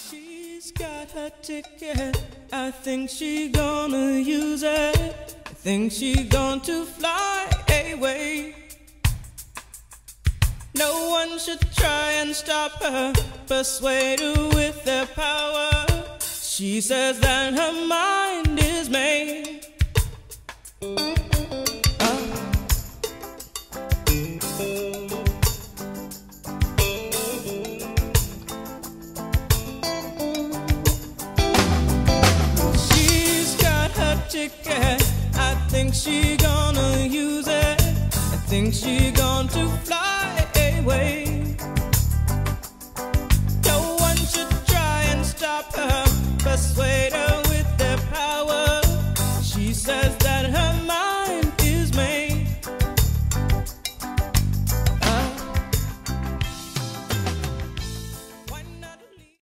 She's got her ticket, I think she gonna use it. I think she going to fly away. No one should try and stop her, persuade her with their power. She says that her mind is made. Ticket, I think she gonna use it. I think she going to fly away.